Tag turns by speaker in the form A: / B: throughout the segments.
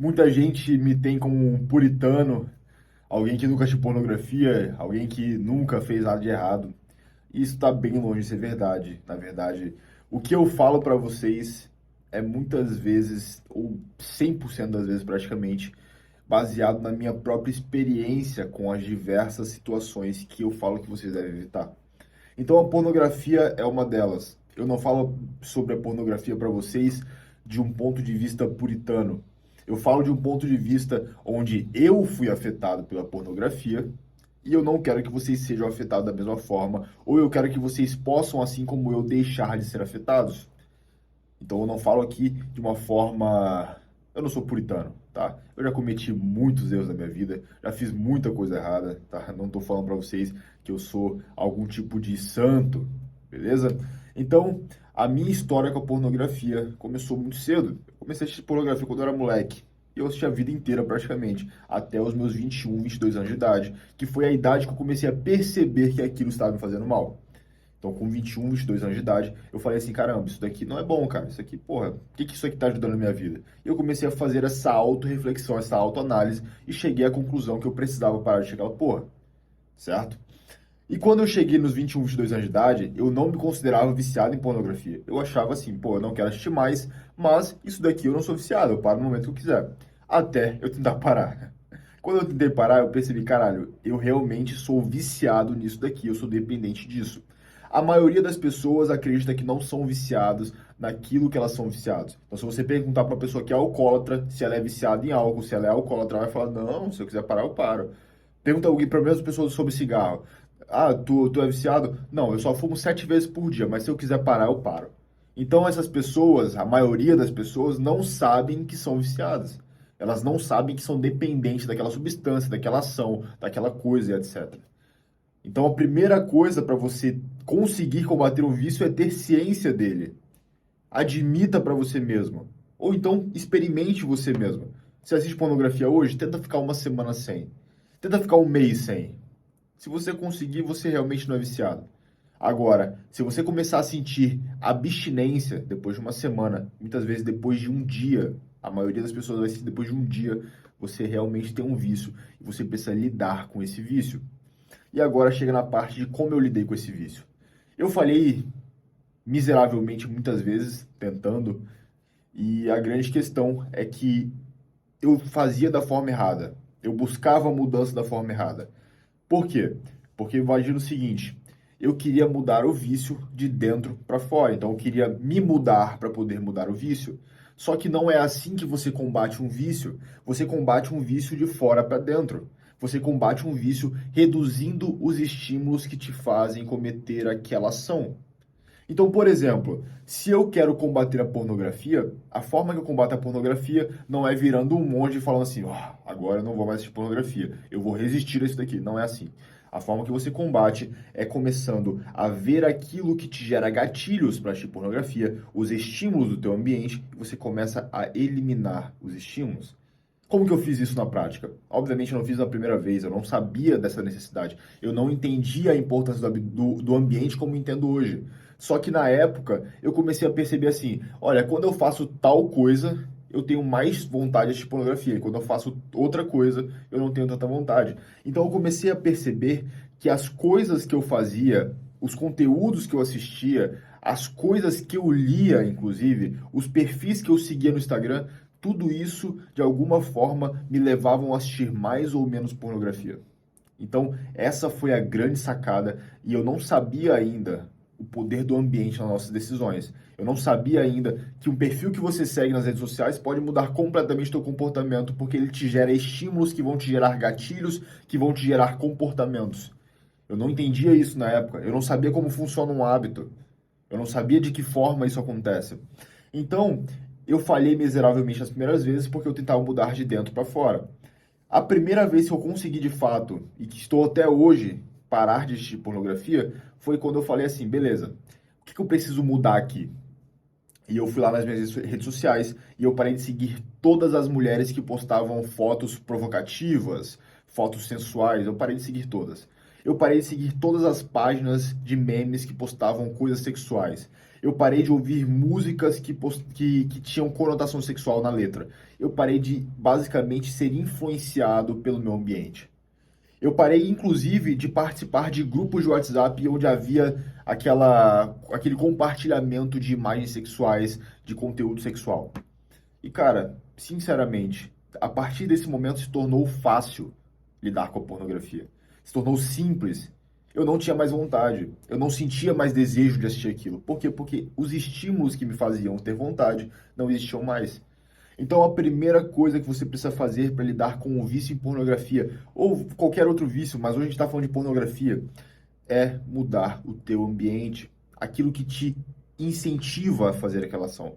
A: Muita gente me tem como um puritano, alguém que nunca assistiu pornografia, alguém que nunca fez nada de errado. E isso está bem longe de ser verdade. Na verdade, o que eu falo para vocês é muitas vezes, ou 100% das vezes praticamente, baseado na minha própria experiência com as diversas situações que eu falo que vocês devem evitar. Então a pornografia é uma delas. Eu não falo sobre a pornografia para vocês de um ponto de vista puritano. Eu falo de um ponto de vista onde eu fui afetado pela pornografia e eu não quero que vocês sejam afetados da mesma forma, ou eu quero que vocês possam, assim como eu, deixar de ser afetados. Então eu não falo aqui de uma forma. Eu não sou puritano, tá? Eu já cometi muitos erros na minha vida, já fiz muita coisa errada, tá? Não tô falando pra vocês que eu sou algum tipo de santo, beleza? Então, a minha história com a pornografia começou muito cedo. Eu comecei a assistir pornografia quando eu era moleque. E eu assisti a vida inteira praticamente, até os meus 21, 22 anos de idade, que foi a idade que eu comecei a perceber que aquilo estava me fazendo mal. Então, com 21, 22 anos de idade, eu falei assim, caramba, isso daqui não é bom, cara. Isso aqui, porra, o que que isso aqui tá ajudando na minha vida? E eu comecei a fazer essa auto-reflexão, essa autoanálise, e cheguei à conclusão que eu precisava parar de chegar, porra, certo? E quando eu cheguei nos 21, 22 anos de idade, eu não me considerava viciado em pornografia. Eu achava assim, pô, eu não quero assistir mais, mas isso daqui eu não sou viciado, eu paro no momento que eu quiser. Até eu tentar parar. Quando eu tentei parar, eu percebi, caralho, eu realmente sou viciado nisso daqui, eu sou dependente disso. A maioria das pessoas acredita que não são viciados naquilo que elas são viciados. Então, se você perguntar para uma pessoa que é alcoólatra se ela é viciada em álcool, se ela é alcoólatra, ela vai falar, não, se eu quiser parar, eu paro. Pergunta alguém para as pessoas sobre cigarro. Ah, tu é viciado? Não, eu só fumo 7 vezes por dia, mas se eu quiser parar, eu paro. Então, essas pessoas, a maioria das pessoas, não sabem que são viciadas. Elas não sabem que são dependentes daquela substância, daquela ação, daquela coisa e etc. Então, a primeira coisa para você conseguir combater o vício é ter ciência dele. Admita para você mesmo. Ou então, experimente você mesmo. Você assiste pornografia hoje? Tenta ficar uma semana sem. Tenta ficar um mês sem. Se você conseguir, você realmente não é viciado. Agora, se você começar a sentir abstinência depois de uma semana, muitas vezes depois de um dia, a maioria das pessoas vai sentir depois de um dia, você realmente tem um vício e você precisa lidar com esse vício. E agora chega na parte de como eu lidei com esse vício. Eu falhei miseravelmente muitas vezes tentando, e a grande questão é que eu fazia da forma errada. Eu buscava a mudança da forma errada. Por quê? Porque imagina o seguinte, eu queria mudar o vício de dentro para fora, então eu queria me mudar para poder mudar o vício. Só que não é assim que você combate um vício. Você combate um vício de fora para dentro. Você combate um vício reduzindo os estímulos que te fazem cometer aquela ação. Então, por exemplo, se eu quero combater a pornografia, a forma que eu combato a pornografia não é virando um monge e falando assim, agora eu não vou mais assistir pornografia, eu vou resistir a isso daqui. Não é assim. A forma que você combate é começando a ver aquilo que te gera gatilhos para assistir pornografia, os estímulos do teu ambiente, e você começa a eliminar os estímulos. Como que eu fiz isso na prática? Obviamente eu não fiz na primeira vez, eu não sabia dessa necessidade. Eu não entendia a importância do ambiente como entendo hoje. Só que na época eu comecei a perceber assim: olha, quando eu faço tal coisa, eu tenho mais vontade de assistir pornografia. E quando eu faço outra coisa, eu não tenho tanta vontade. Então eu comecei a perceber que as coisas que eu fazia, os conteúdos que eu assistia, as coisas que eu lia, inclusive, os perfis que eu seguia no Instagram, tudo isso, de alguma forma, me levavam a assistir mais ou menos pornografia. Então, essa foi a grande sacada e eu não sabia ainda o poder do ambiente nas nossas decisões. Eu não sabia ainda que um perfil que você segue nas redes sociais pode mudar completamente o teu comportamento, porque ele te gera estímulos que vão te gerar gatilhos, que vão te gerar comportamentos. Eu não entendia isso na época. Eu não sabia como funciona um hábito. Eu não sabia de que forma isso acontece. Então, eu falhei miseravelmente as primeiras vezes porque eu tentava mudar de dentro para fora. A primeira vez que eu consegui de fato, e que estou até hoje, parar de assistir pornografia, foi quando eu falei assim, beleza, o que eu preciso mudar aqui? E eu fui lá nas minhas redes sociais e eu parei de seguir todas as mulheres que postavam fotos provocativas, fotos sensuais, eu parei de seguir todas. Eu parei de seguir todas as páginas de memes que postavam coisas sexuais. Eu parei de ouvir músicas que tinham conotação sexual na letra. Eu parei de, basicamente, ser influenciado pelo meu ambiente. Eu parei, inclusive, de participar de grupos de WhatsApp onde havia aquele compartilhamento de imagens sexuais, de conteúdo sexual. E, cara, sinceramente, a partir desse momento se tornou fácil lidar com a pornografia. Se tornou simples. Eu não tinha mais vontade. Eu não sentia mais desejo de assistir aquilo. Por quê? Porque os estímulos que me faziam ter vontade não existiam mais. Então, a primeira coisa que você precisa fazer para lidar com o vício em pornografia, ou qualquer outro vício, mas hoje a gente está falando de pornografia, é mudar o teu ambiente, aquilo que te incentiva a fazer aquela ação.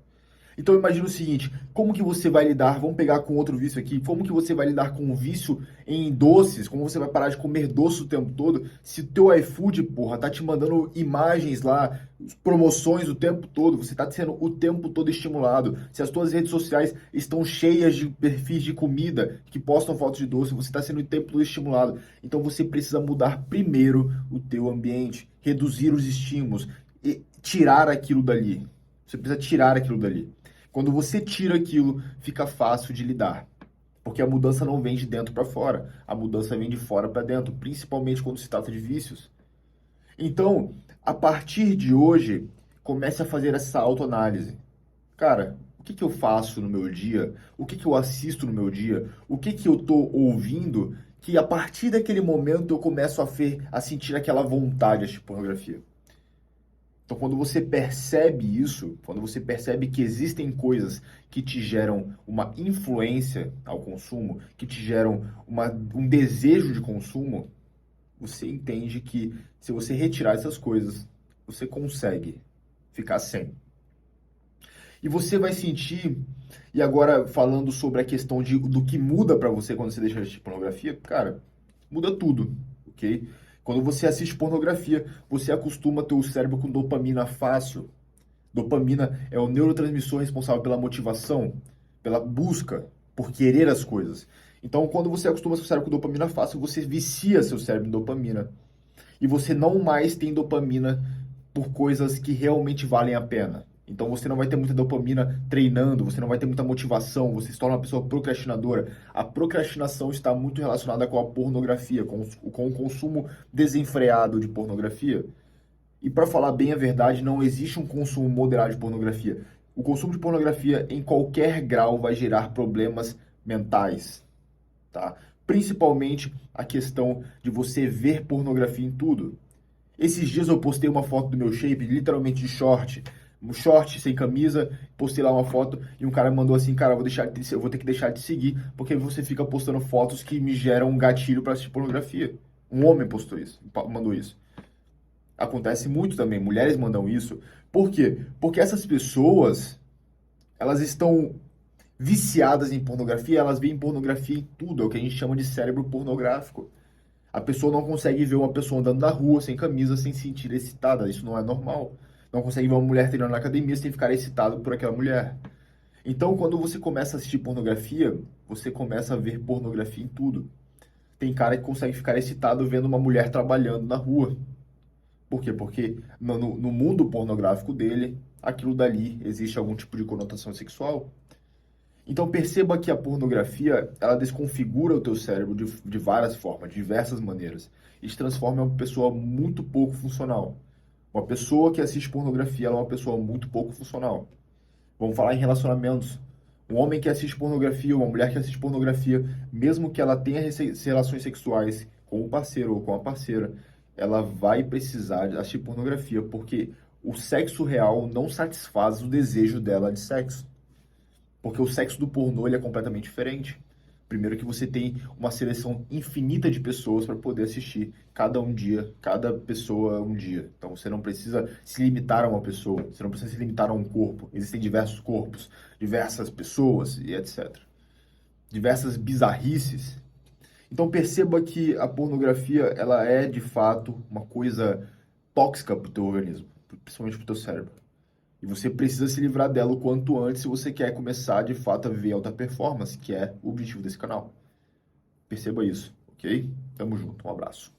A: Então imagina o seguinte, como que você vai lidar, vamos pegar com outro vício aqui, como que você vai lidar com o vício em doces, como você vai parar de comer doce o tempo todo, se o teu iFood, porra, tá te mandando imagens lá, promoções o tempo todo, você tá sendo o tempo todo estimulado, se as tuas redes sociais estão cheias de perfis de comida que postam fotos de doce, você tá sendo o tempo todo estimulado. Então você precisa mudar primeiro o teu ambiente, reduzir os estímulos e tirar aquilo dali. Você precisa tirar aquilo dali. Quando você tira aquilo, fica fácil de lidar. Porque a mudança não vem de dentro para fora. A mudança vem de fora para dentro, principalmente quando se trata de vícios. Então, a partir de hoje, comece a fazer essa autoanálise. Cara, o que que eu faço no meu dia? O que que eu assisto no meu dia? O que que eu estou ouvindo? Que a partir daquele momento eu começo a sentir aquela vontade de assistir pornografia. Então, quando você percebe isso, quando você percebe que existem coisas que te geram uma influência ao consumo, que te geram um desejo de consumo, você entende que se você retirar essas coisas, você consegue ficar sem. E você vai sentir, e agora falando sobre a questão do que muda para você quando você deixa de assistir pornografia, cara, muda tudo, ok? Quando você assiste pornografia, você acostuma teu cérebro com dopamina fácil. Dopamina é o neurotransmissor responsável pela motivação, pela busca, por querer as coisas. Então, quando você acostuma seu cérebro com dopamina fácil, você vicia seu cérebro em dopamina. E você não mais tem dopamina por coisas que realmente valem a pena. Então você não vai ter muita dopamina treinando, você não vai ter muita motivação, você se torna uma pessoa procrastinadora. A procrastinação está muito relacionada com a pornografia, com o consumo desenfreado de pornografia. E para falar bem a verdade, não existe um consumo moderado de pornografia. O consumo de pornografia em qualquer grau vai gerar problemas mentais, tá? Principalmente a questão de você ver pornografia em tudo. Esses dias eu postei uma foto do meu shape, literalmente de short, um short sem camisa, postei lá uma foto e um cara me mandou assim, cara, eu vou ter que deixar de seguir, porque você fica postando fotos que me geram um gatilho para assistir pornografia. Um homem postou isso, mandou isso. Acontece muito também, mulheres mandam isso. Por quê? Porque essas pessoas, elas estão viciadas em pornografia, elas veem pornografia em tudo, é o que a gente chama de cérebro pornográfico. A pessoa não consegue ver uma pessoa andando na rua sem camisa, sem se sentir excitada. Isso não é normal. Não consegue ver uma mulher treinando na academia sem ficar excitado por aquela mulher. Então, quando você começa a assistir pornografia, você começa a ver pornografia em tudo. Tem cara que consegue ficar excitado vendo uma mulher trabalhando na rua. Por quê? Porque no mundo pornográfico dele, aquilo dali existe algum tipo de conotação sexual. Então perceba que a pornografia, ela desconfigura o teu cérebro de várias formas, de diversas maneiras. E te transforma em uma pessoa muito pouco funcional. Uma pessoa que assiste pornografia, ela é uma pessoa muito pouco funcional. Vamos falar em relacionamentos. Um homem que assiste pornografia, uma mulher que assiste pornografia, mesmo que ela tenha relações sexuais com o parceiro ou com a parceira, ela vai precisar de assistir pornografia, porque o sexo real não satisfaz o desejo dela de sexo. Porque o sexo do pornô ele é completamente diferente. Primeiro que você tem uma seleção infinita de pessoas para poder assistir cada um dia, cada pessoa um dia. Então você não precisa se limitar a uma pessoa, você não precisa se limitar a um corpo. Existem diversos corpos, diversas pessoas e etc. Diversas bizarrices. Então perceba que a pornografia ela é de fato uma coisa tóxica para o teu organismo, principalmente para o teu cérebro. E você precisa se livrar dela o quanto antes se você quer começar de fato a viver alta performance, que é o objetivo desse canal. Perceba isso, ok? Tamo junto, um abraço.